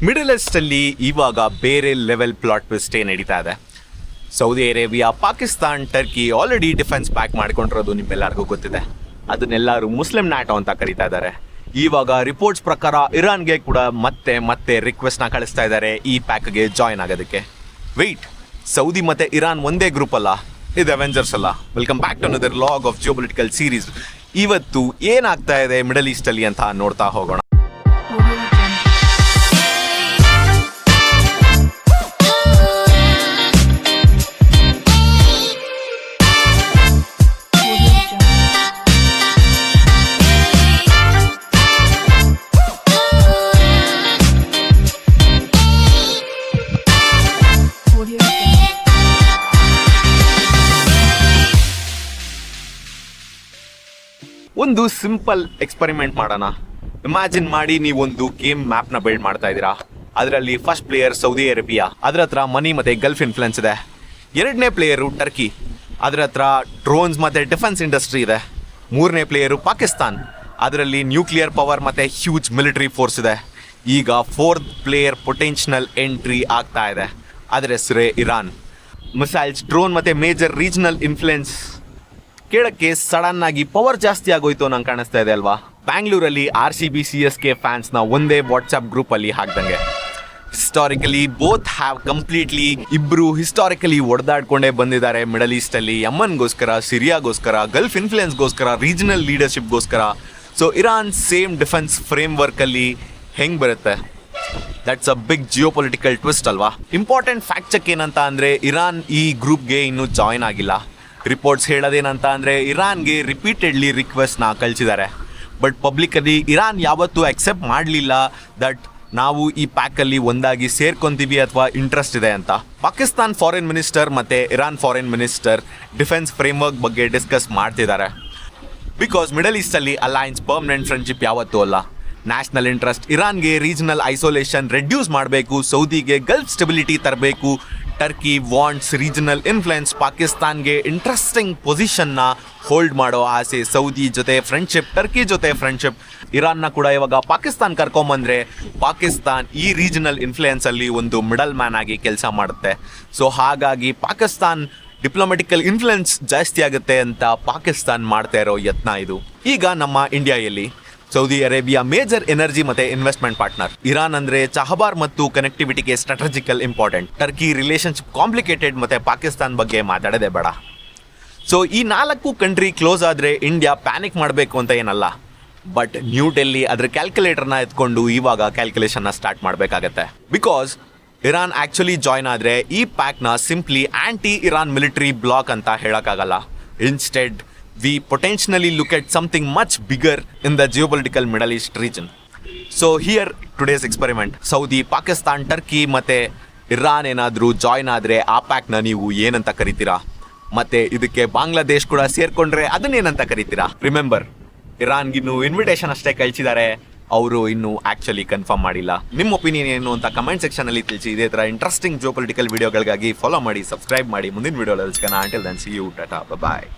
Middle East ಅಲ್ಲಿ ಇವಾಗ ಬೇರೆ ಲೆವೆಲ್ ಪ್ಲಾಟ್ ಟ್ವಿಸ್ಟ್ ನಡೀತಾ ಇದೆ. Saudi Arabia, Pakistan, Turkey already defence pact ಮಾಡ್ಕೊಂಡಿರೋದು ನಿಮ್ಮೆಲ್ಲರಿಗೂ ಗೊತ್ತಿದೆ. ಅದನ್ನೆಲ್ಲರೂ ಮುಸ್ಲಿಂ ನ್ಯಾಟೋ ಅಂತ ಕರೀತಾ ಇದ್ದಾರೆ. ಇವಾಗ ರಿಪೋರ್ಟ್ಸ್ ಪ್ರಕಾರ ಇರಾನ್ಗೆ ಕೂಡ ಮತ್ತೆ ರಿಕ್ವೆಸ್ಟ್ನ ಕಳಿಸ್ತಾ ಇದ್ದಾರೆ ಈ ಪ್ಯಾಕ್ಗೆ ಜಾಯ್ನ್ ಆಗೋದಕ್ಕೆ. ವೆಯ್ಟ್, ಸೌದಿ ಮತ್ತೆ ಇರಾನ್ ಒಂದೇ ಗ್ರೂಪ್ ಅಲ್ಲ, ಇದು ಅವೆಂಜರ್ಸ್ ಅಲ್ಲ. Welcome back to another log of geopolitical series. ಇವತ್ತು ಏನಾಗ್ತಾ ಇದೆ ಮಿಡಲ್ ಈಸ್ಟ್ ಅಲ್ಲಿ ಅಂತ ನೋಡ್ತಾ ಹೋಗೋಣ. ಒಂದು ಸಿಂಪಲ್ ಎಕ್ಸ್ಪೆರಿಮೆಂಟ್ ಮಾಡೋಣ. ಇಮ್ಯಾಜಿನ್ ಮಾಡಿ, ನೀವೊಂದು ಗೇಮ್ ಮ್ಯಾಪ್ನ ಬಿಲ್ಡ್ ಮಾಡ್ತಾ ಇದ್ದೀರಾ. ಅದರಲ್ಲಿ ಫಸ್ಟ್ ಪ್ಲೇಯರ್ ಸೌದಿ ಅರೇಬಿಯಾ, ಅದರ ಹತ್ರ ಮನಿ ಮತ್ತು ಗಲ್ಫ್ ಇನ್ಫ್ಲುಯೆನ್ಸ್ ಇದೆ. ಎರಡನೇ ಪ್ಲೇಯರು ಟರ್ಕಿ, ಅದರ ಹತ್ರ ಡ್ರೋನ್ಸ್ ಮತ್ತು ಡಿಫೆನ್ಸ್ ಇಂಡಸ್ಟ್ರಿ ಇದೆ. ಮೂರನೇ ಪ್ಲೇಯರು ಪಾಕಿಸ್ತಾನ್, ಅದರಲ್ಲಿ ನ್ಯೂಕ್ಲಿಯರ್ ಪವರ್ ಮತ್ತು ಹ್ಯೂಜ್ ಮಿಲಿಟರಿ ಫೋರ್ಸ್ ಇದೆ. ಈಗ ಫೋರ್ತ್ ಪ್ಲೇಯರ್ ಪೊಟೆನ್ಷಿಯಲ್ ಎಂಟ್ರಿ ಆಗ್ತಾ ಇದೆ, ಅದರ ಹೆಸರೇ ಇರಾನ್. ಮಿಸೈಲ್ಸ್, ಡ್ರೋನ್ ಮತ್ತು ಮೇಜರ್ ರೀಜನಲ್ ಇನ್ಫ್ಲುಯೆನ್ಸ್ ಕೇಳಕ್ಕೆ ಸಡನ್ ಆಗಿ ಪವರ್ ಜಾಸ್ತಿ ಆಗೋಯ್ತು ನಂಗೆ ಕಾಣಿಸ್ತಾ ಇದೆ ಅಲ್ವಾ? ಬ್ಯಾಂಗ್ಳೂರಲ್ಲಿ RCB CSK ಫ್ಯಾನ್ಸ್ನ ಒಂದೇ ವಾಟ್ಸ್ಆಪ್ ಗ್ರೂಪಲ್ಲಿ ಹಾಕ್ದಂಗೆ. ಹಿಸ್ಟಾರಿಕಲಿ ಬೋತ್ ಹ್ಯಾವ್ ಕಂಪ್ಲೀಟ್ಲಿ ಇಬ್ಬರು ಹಿಸ್ಟಾರಿಕಲಿ ಒಡೆದಾಡ್ಕೊಂಡೇ ಬಂದಿದ್ದಾರೆ ಮಿಡಲ್ ಈಸ್ಟಲ್ಲಿ. ಯಮನ್ಗೋಸ್ಕರ, ಸಿರಿಯಾಗೋಸ್ಕರ, ಗಲ್ಫ್ ಇನ್ಫ್ಲುಯೆನ್ಸ್ಗೋಸ್ಕರ, ರೀಜನಲ್ ಲೀಡರ್ಶಿಪ್ಗೋಸ್ಕರ. So Iran same defence frame ವರ್ಕಲ್ಲಿ ಹೆಂಗೆ ಬರುತ್ತೆ? That's a big geopolitical twist ಅಲ್ವಾ? ಇಂಪಾರ್ಟೆಂಟ್ ಫ್ಯಾಕ್ಟ್ ಚೆಕ್ ಏನಂತ ಅಂದರೆ, ಇರಾನ್ ಈ ಗ್ರೂಪ್ಗೆ ಇನ್ನೂ ಜಾಯ್ನ್ ಆಗಿಲ್ಲ. ರಿಪೋರ್ಟ್ಸ್ ಹೇಳೋದೇನಂತ ಅಂದರೆ, ಇರಾನ್ಗೆ ರಿಪೀಟೆಡ್ಲಿ ರಿಕ್ವೆಸ್ಟ್ನ ಕಳಿಸಿದ್ದಾರೆ. ಬಟ್ ಪಬ್ಲಿಕಲ್ಲಿ ಇರಾನ್ ಯಾವತ್ತೂ ಅಕ್ಸೆಪ್ಟ್ ಮಾಡಲಿಲ್ಲ ದಟ್ ನಾವು ಈ ಪ್ಯಾಕಲ್ಲಿ ಒಂದಾಗಿ ಸೇರ್ಕೊಂತೀವಿ ಅಥವಾ ಇಂಟ್ರೆಸ್ಟ್ ಇದೆ ಅಂತ. ಪಾಕಿಸ್ತಾನ್ ಫಾರಿನ್ ಮಿನಿಸ್ಟರ್ ಮತ್ತು Iran foreign minister defence framework ಬಗ್ಗೆ ಡಿಸ್ಕಸ್ ಮಾಡ್ತಿದ್ದಾರೆ. ಬಿಕಾಸ್ ಮಿಡಲ್ ಈಸ್ಟಲ್ಲಿ ಅಲೈನ್ಸ್, ಪರ್ಮನೆಂಟ್ ಫ್ರೆಂಡ್ಶಿಪ್ ಯಾವತ್ತೂ ಅಲ್ಲ. ನ್ಯಾಷನಲ್ ಇಂಟ್ರೆಸ್ಟ್, ಇರಾನ್ಗೆ ರೀಜನಲ್ ಐಸೋಲೇಷನ್ ರೆಡ್ಯೂಸ್ ಮಾಡಬೇಕು, ಸೌದಿಗೆ ಗಲ್ಫ್ ಸ್ಟೆಬಿಲಿಟಿ ತರಬೇಕು. ಟರ್ಕಿ ವಾಂಟ್ಸ್ ರೀಜನಲ್ ಇನ್ಫ್ಲುಯೆನ್ಸ್, ಪಾಕಿಸ್ತಾನ್ಗೆ ಇಂಟ್ರೆಸ್ಟಿಂಗ್ ಪೊಸಿಷನ್ನ ಹೋಲ್ಡ್ ಮಾಡೋ ಆಸೆ. ಸೌದಿ ಜೊತೆ ಫ್ರೆಂಡ್ಶಿಪ್, ಟರ್ಕಿ ಜೊತೆ ಫ್ರೆಂಡ್ಶಿಪ್. ಇರಾನ್ನ ಕೂಡ ಇವಾಗ ಪಾಕಿಸ್ತಾನ್ ಕರ್ಕೊಂಬಂದರೆ ಪಾಕಿಸ್ತಾನ್ ಈ ರೀಜನಲ್ ಇನ್ಫ್ಲುಯೆನ್ಸಲ್ಲಿ ಒಂದು ಮಿಡಲ್ ಮ್ಯಾನ್ ಆಗಿ ಕೆಲಸ ಮಾಡುತ್ತೆ. ಸೊ ಹಾಗಾಗಿ ಪಾಕಿಸ್ತಾನ್ ಡಿಪ್ಲೊಮ್ಯಾಟಿಕಲ್ ಇನ್ಫ್ಲುಯೆನ್ಸ್ ಜಾಸ್ತಿ ಆಗುತ್ತೆ ಅಂತ ಪಾಕಿಸ್ತಾನ್ ಮಾಡ್ತಾ ಇರೋ ಯತ್ನ ಇದು. ಈಗ ನಮ್ಮ ಇಂಡಿಯಾದಲ್ಲಿ ಸೌದಿ ಅರೇಬಿಯಾ ಮೇಜರ್ ಎನರ್ಜಿ ಮತ್ತು ಇನ್ವೆಸ್ಟ್ಮೆಂಟ್ ಪಾರ್ಟ್ನರ್. ಇರಾನ್ ಅಂದರೆ ಚಹಬಾರ್ ಮತ್ತು ಕನೆಕ್ಟಿವಿಟಿಗೆ strategical important. Turkey relationship complicated, ಮತ್ತು ಪಾಕಿಸ್ತಾನ್ ಬಗ್ಗೆ ಮಾತಾಡೋದೇ ಬೇಡ. ಸೊ ಈ 4 ಕಂಟ್ರಿ ಕ್ಲೋಸ್ ಆದರೆ ಇಂಡಿಯಾ ಪ್ಯಾನಿಕ್ ಮಾಡಬೇಕು ಅಂತ ಏನಲ್ಲ. ಬಟ್ ನ್ಯೂ ಡೆಲ್ಲಿ ಅದರ ಕ್ಯಾಲ್ಕುಲೇಟರ್ನ ಎತ್ಕೊಂಡು ಇವಾಗ ಕ್ಯಾಲ್ಕುಲೇಷನ್ನ ಸ್ಟಾರ್ಟ್ ಮಾಡಬೇಕಾಗತ್ತೆ. ಬಿಕಾಸ್ ಇರಾನ್ ಆ್ಯಕ್ಚುಲಿ ಜಾಯ್ನ್ ಆದರೆ ಈ ಪ್ಯಾಕ್ನ ಸಿಂಪ್ಲಿ ಆ್ಯಂಟಿ ಇರಾನ್ ಮಿಲಿಟರಿ ಬ್ಲಾಕ್ ಅಂತ ಹೇಳೋಕ್ಕಾಗಲ್ಲ. Instead we potentially look at something much bigger in the geopolitical Middle East region. So here today's experiment. Saudi, Pakistan, Turkey ಮತ್ತೆ Iran ಏನಾದರೂ join ಆದರೆ ಆ ಪ್ಯಾಕ್ನ ನೀವು ಏನಂತ ಕರಿತೀರಾ? ಮತ್ತೆ ಇದಕ್ಕೆ ಬಾಂಗ್ಲಾದೇಶ್ ಕೂಡ ಸೇರ್ಕೊಂಡ್ರೆ ಅದನ್ನೇನಂತ ಕರಿತೀರಾ? ರಿಮೆಂಬರ್, ಇರಾನ್ಗಿನ್ನೂ ಇನ್ವಿಟೇಷನ್ ಅಷ್ಟೇ ಕಳಿಸಿದ್ದಾರೆ, ಅವರು ಇನ್ನೂ ಆ್ಯಕ್ಚುಲಿ ಕನ್ಫರ್ಮ್ ಮಾಡಿಲ್ಲ. ನಿಮ್ಮ ಒಪಿನಿಯನ್ ಏನು ಅಂತ ಕಮೆಂಟ್ ಸೆಕ್ಷನಲ್ಲಿ ತಿಳಿಸಿ. ಇದೇ ಥರ ಇಂಟ್ರೆಸ್ಟಿಂಗ್ ಜಿಯೋಪೊಲಿಟಿಕಲ್ ವಿಡಿಯೋಗಳಿಗಾಗಿ ಫಾಲೋ ಮಾಡಿ, ಸಬ್ಸ್ಕ್ರೈಬ್ ಮಾಡಿ. ಮುಂದಿನ ವಿಡಿಯೋದಲ್ಲಿ ಸಿಗೋಣ. Until then, see you, tata, bye.